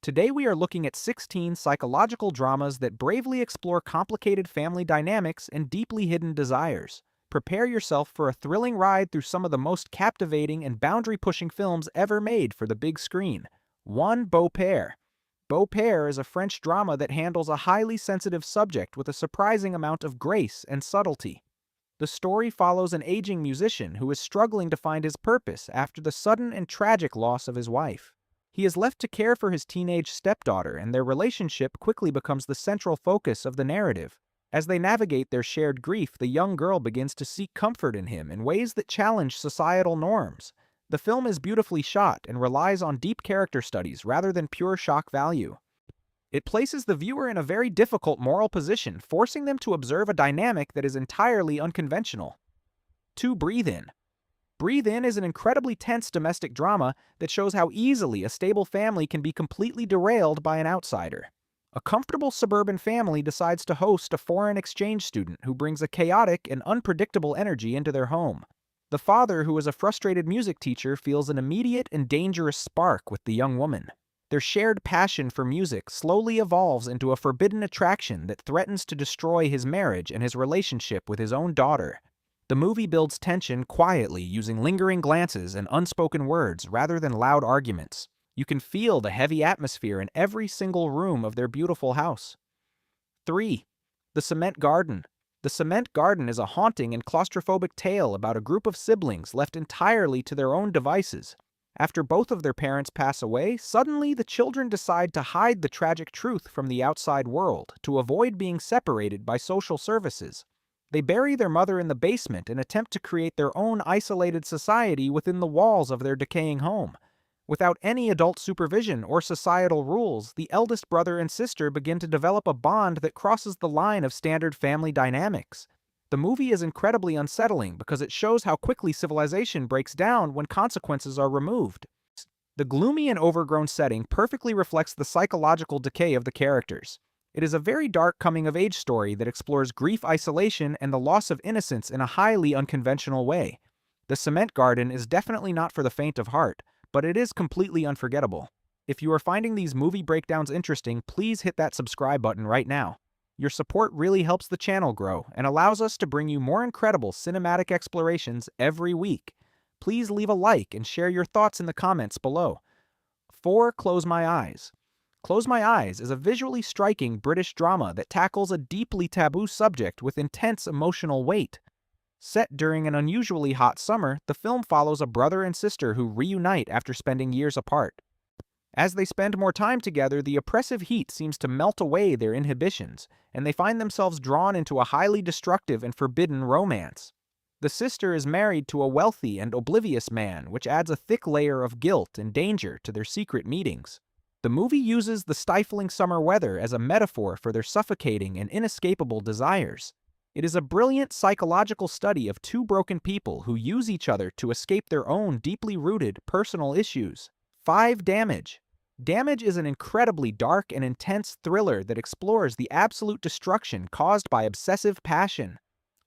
Today we are looking at 16 psychological dramas that bravely explore complicated family dynamics and deeply hidden desires. Prepare yourself for a thrilling ride through some of the most captivating and boundary-pushing films ever made for the big screen. 1. Beau Père. Beau Père is a French drama that handles a highly sensitive subject with a surprising amount of grace and subtlety. The story follows an aging musician who is struggling to find his purpose after the sudden and tragic loss of his wife. He is left to care for his teenage stepdaughter, and their relationship quickly becomes the central focus of the narrative. As they navigate their shared grief, the young girl begins to seek comfort in him in ways that challenge societal norms. The film is beautifully shot and relies on deep character studies rather than pure shock value. It places the viewer in a very difficult moral position, forcing them to observe a dynamic that is entirely unconventional. 2. Breathe In. Breathe In is an incredibly tense domestic drama that shows how easily a stable family can be completely derailed by an outsider. A comfortable suburban family decides to host a foreign exchange student who brings a chaotic and unpredictable energy into their home. The father, who is a frustrated music teacher, feels an immediate and dangerous spark with the young woman. Their shared passion for music slowly evolves into a forbidden attraction that threatens to destroy his marriage and his relationship with his own daughter. The movie builds tension quietly, using lingering glances and unspoken words rather than loud arguments. You can feel the heavy atmosphere in every single room of their beautiful house. 3. The Cement Garden. The Cement Garden is a haunting and claustrophobic tale about a group of siblings left entirely to their own devices. After both of their parents pass away, suddenly the children decide to hide the tragic truth from the outside world to avoid being separated by social services. They bury their mother in the basement and attempt to create their own isolated society within the walls of their decaying home. Without any adult supervision or societal rules, the eldest brother and sister begin to develop a bond that crosses the line of standard family dynamics. The movie is incredibly unsettling because it shows how quickly civilization breaks down when consequences are removed. The gloomy and overgrown setting perfectly reflects the psychological decay of the characters. It is a very dark coming-of-age story that explores grief, isolation, and the loss of innocence in a highly unconventional way. The Cement Garden is definitely not for the faint of heart, but it is completely unforgettable. If you are finding these movie breakdowns interesting, please hit that subscribe button right now. Your support really helps the channel grow and allows us to bring you more incredible cinematic explorations every week. Please leave a like and share your thoughts in the comments below. 4. Close My Eyes. Close My Eyes is a visually striking British drama that tackles a deeply taboo subject with intense emotional weight. Set during an unusually hot summer, the film follows a brother and sister who reunite after spending years apart. As they spend more time together, the oppressive heat seems to melt away their inhibitions, and they find themselves drawn into a highly destructive and forbidden romance. The sister is married to a wealthy and oblivious man, which adds a thick layer of guilt and danger to their secret meetings. The movie uses the stifling summer weather as a metaphor for their suffocating and inescapable desires. It is a brilliant psychological study of two broken people who use each other to escape their own deeply rooted personal issues. 5. Damage. Damage is an incredibly dark and intense thriller that explores the absolute destruction caused by obsessive passion.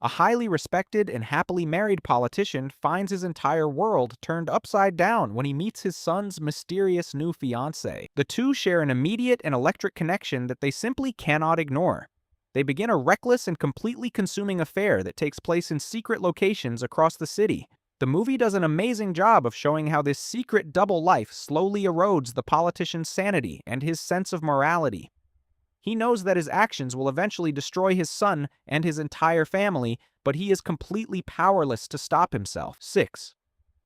A highly respected and happily married politician finds his entire world turned upside down when he meets his son's mysterious new fiancée. The two share an immediate and electric connection that they simply cannot ignore. They begin a reckless and completely consuming affair that takes place in secret locations across the city. The movie does an amazing job of showing how this secret double life slowly erodes the politician's sanity and his sense of morality. He knows that his actions will eventually destroy his son and his entire family, but he is completely powerless to stop himself. 6.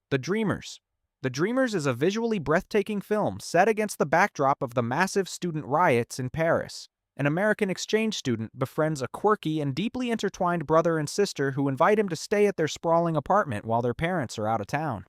The Dreamers. The Dreamers is a visually breathtaking film set against the backdrop of the massive student riots in Paris. An American exchange student befriends a quirky and deeply intertwined brother and sister who invite him to stay at their sprawling apartment while their parents are out of town.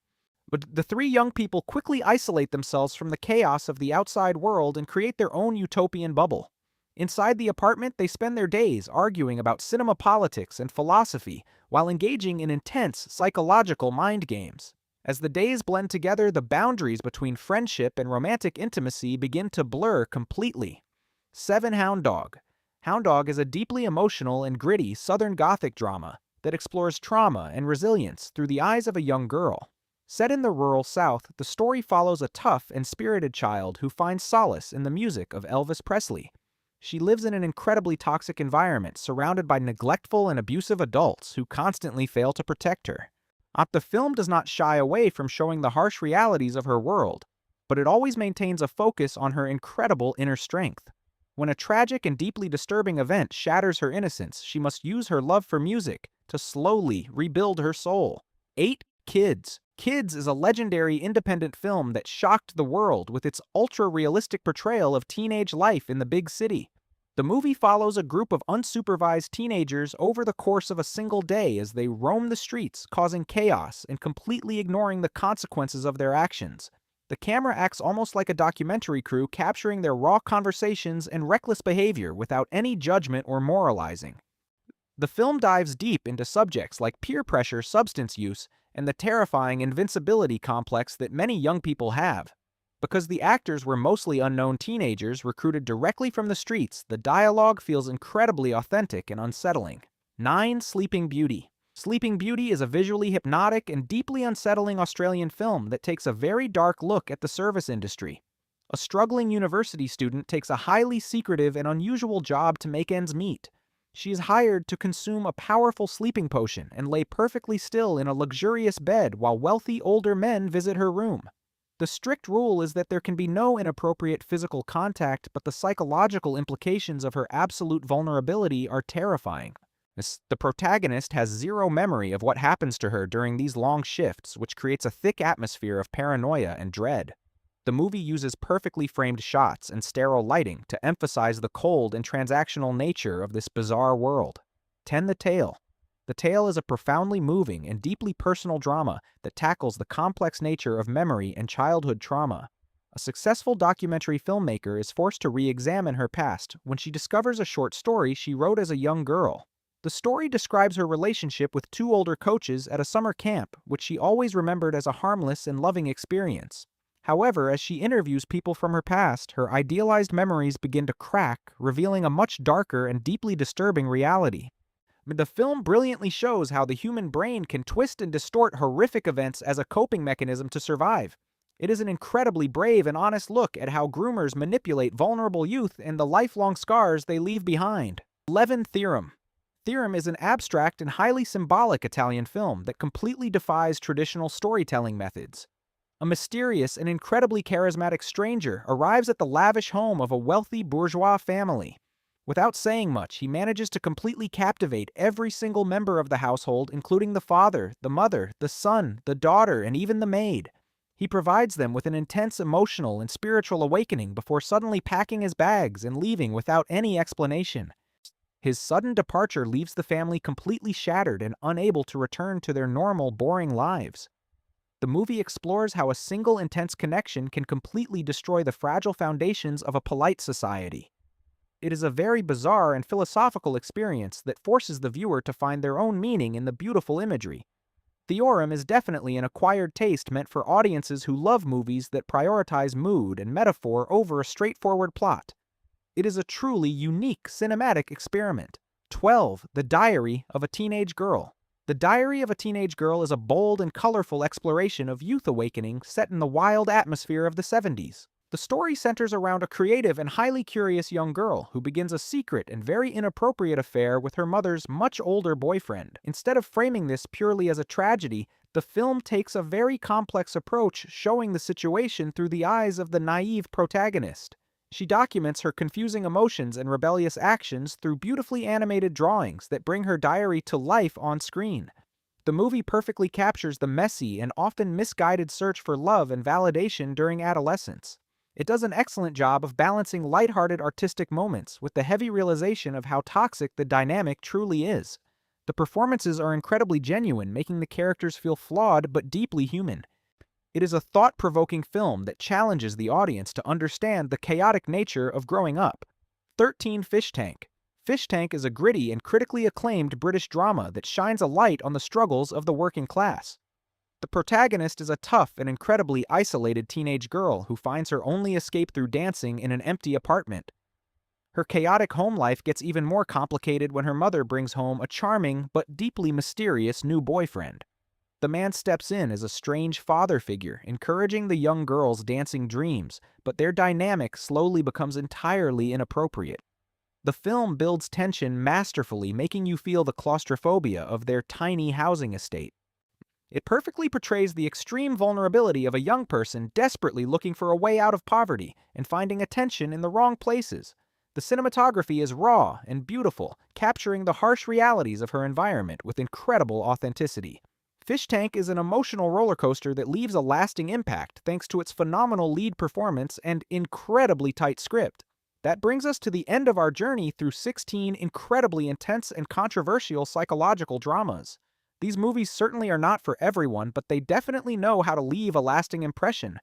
But the three young people quickly isolate themselves from the chaos of the outside world and create their own utopian bubble. Inside the apartment, they spend their days arguing about cinema politics and philosophy while engaging in intense psychological mind games. As the days blend together, the boundaries between friendship and romantic intimacy begin to blur completely. 7. Hound Dog. Hound Dog is a deeply emotional and gritty Southern Gothic drama that explores trauma and resilience through the eyes of a young girl. Set in the rural South, the story follows a tough and spirited child who finds solace in the music of Elvis Presley. She lives in an incredibly toxic environment surrounded by neglectful and abusive adults who constantly fail to protect her. The film does not shy away from showing the harsh realities of her world, but it always maintains a focus on her incredible inner strength. When a tragic and deeply disturbing event shatters her innocence, she must use her love for music to slowly rebuild her soul. 8. Kids. Kids is a legendary independent film that shocked the world with its ultra-realistic portrayal of teenage life in the big city. The movie follows a group of unsupervised teenagers over the course of a single day as they roam the streets, causing chaos and completely ignoring the consequences of their actions. The camera acts almost like a documentary crew capturing their raw conversations and reckless behavior without any judgment or moralizing. The film dives deep into subjects like peer pressure, substance use, and the terrifying invincibility complex that many young people have. Because the actors were mostly unknown teenagers recruited directly from the streets, the dialogue feels incredibly authentic and unsettling. 9. Sleeping Beauty. Sleeping Beauty is a visually hypnotic and deeply unsettling Australian film that takes a very dark look at the service industry. A struggling university student takes a highly secretive and unusual job to make ends meet. She is hired to consume a powerful sleeping potion and lay perfectly still in a luxurious bed while wealthy older men visit her room. The strict rule is that there can be no inappropriate physical contact, but the psychological implications of her absolute vulnerability are terrifying. The protagonist has zero memory of what happens to her during these long shifts, which creates a thick atmosphere of paranoia and dread. The movie uses perfectly framed shots and sterile lighting to emphasize the cold and transactional nature of this bizarre world. 10. The Tale. The Tale is a profoundly moving and deeply personal drama that tackles the complex nature of memory and childhood trauma. A successful documentary filmmaker is forced to re-examine her past when she discovers a short story she wrote as a young girl. The story describes her relationship with two older coaches at a summer camp, which she always remembered as a harmless and loving experience. However, as she interviews people from her past, her idealized memories begin to crack, revealing a much darker and deeply disturbing reality. The film brilliantly shows how the human brain can twist and distort horrific events as a coping mechanism to survive. It is an incredibly brave and honest look at how groomers manipulate vulnerable youth and the lifelong scars they leave behind. 11. Theorem. Theorem is an abstract and highly symbolic Italian film that completely defies traditional storytelling methods. A mysterious and incredibly charismatic stranger arrives at the lavish home of a wealthy bourgeois family. Without saying much, he manages to completely captivate every single member of the household, including the father, the mother, the son, the daughter, and even the maid. He provides them with an intense emotional and spiritual awakening before suddenly packing his bags and leaving without any explanation. His sudden departure leaves the family completely shattered and unable to return to their normal, boring lives. The movie explores how a single intense connection can completely destroy the fragile foundations of a polite society. It is a very bizarre and philosophical experience that forces the viewer to find their own meaning in the beautiful imagery. Theorem is definitely an acquired taste meant for audiences who love movies that prioritize mood and metaphor over a straightforward plot. It is a truly unique cinematic experiment. 12. The Diary of a Teenage Girl. The Diary of a Teenage Girl is a bold and colorful exploration of youth awakening set in the wild atmosphere of the 70s. The story centers around a creative and highly curious young girl who begins a secret and very inappropriate affair with her mother's much older boyfriend. Instead of framing this purely as a tragedy, the film takes a very complex approach, showing the situation through the eyes of the naive protagonist. She documents her confusing emotions and rebellious actions through beautifully animated drawings that bring her diary to life on screen. The movie perfectly captures the messy and often misguided search for love and validation during adolescence. It does an excellent job of balancing lighthearted artistic moments with the heavy realization of how toxic the dynamic truly is. The performances are incredibly genuine, making the characters feel flawed but deeply human. It is a thought-provoking film that challenges the audience to understand the chaotic nature of growing up. 13. Fishtank. Fishtank is a gritty and critically acclaimed British drama that shines a light on the struggles of the working class. The protagonist is a tough and incredibly isolated teenage girl who finds her only escape through dancing in an empty apartment. Her chaotic home life gets even more complicated when her mother brings home a charming but deeply mysterious new boyfriend. The man steps in as a strange father figure, encouraging the young girl's dancing dreams, but their dynamic slowly becomes entirely inappropriate. The film builds tension masterfully, making you feel the claustrophobia of their tiny housing estate. It perfectly portrays the extreme vulnerability of a young person desperately looking for a way out of poverty and finding attention in the wrong places. The cinematography is raw and beautiful, capturing the harsh realities of her environment with incredible authenticity. Fishtank is an emotional roller coaster that leaves a lasting impact thanks to its phenomenal lead performance and incredibly tight script. That brings us to the end of our journey through 16 incredibly intense and controversial psychological dramas. These movies certainly are not for everyone, but they definitely know how to leave a lasting impression,